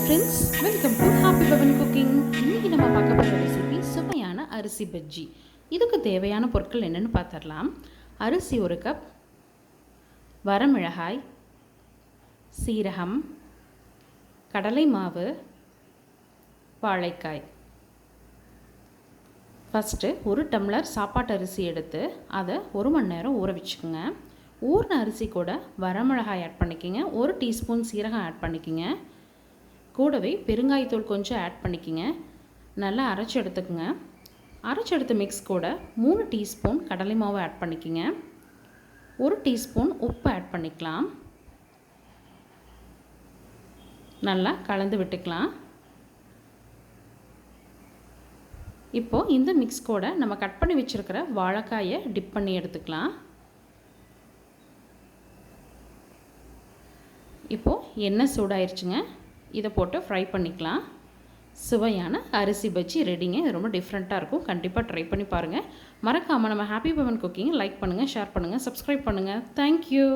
Friends, welcome to happy Pavan cooking. இன்றைக்கி நம்ம பார்க்க போகிற ரெசிபி சுவையான அரிசி பஜ்ஜி. இதுக்கு தேவையான பொருட்கள் என்னென்னு பார்த்துடலாம். அரிசி 1 கப், வரமிளகாய், சீரகம், கடலை மாவு, வாழைக்காய். ஃபஸ்ட்டு 1 டம்ளர் சாப்பாட்டு அரிசி எடுத்து அதை 1 மணி நேரம் ஊற வச்சுக்கோங்க. ஊறின அரிசி கூட வரமிளகாய் ஆட் பண்ணிக்கோங்க, 1 டீஸ்பூன் சீரகம் ஆட் பண்ணிக்கோங்க, கூடவே பெருங்காயத்தூள் கொஞ்சம் ஆட் பண்ணிக்கோங்க. நல்லா அரைச்சி எடுத்துக்கோங்க. அரைச்சி எடுத்த மிக்ஸ் கூட 3 டீஸ்பூன் கடலை மாவு ஆட் பண்ணிக்கோங்க, 1 டீஸ்பூன் உப்பு ஆட் பண்ணிக்கலாம். நல்லா கலந்து விட்டுக்கலாம். இப்போது இந்த மிக்ஸ் கூட நம்ம கட் பண்ணி வச்சுருக்கிற வாழைக்காயை டிப் பண்ணி எடுத்துக்கலாம். இப்போது எண்ணெய் சூடாயிருச்சுங்க, இதை போட்டு ஃப்ரை பண்ணிக்கலாம். சுவையான அரிசி பஜ்ஜி ரெடிங்க. இது ரொம்ப டிஃப்ரெண்ட்டாக இருக்கும். கண்டிப்பாக ட்ரை பண்ணி பாருங்கள். மறக்காமல் நம்ம ஹாப்பி பவன் குக்கிங்கை லைக் பண்ணுங்கள், ஷேர் பண்ணுங்கள், சப்ஸ்கிரைப் பண்ணுங்கள். தேங்க்யூ.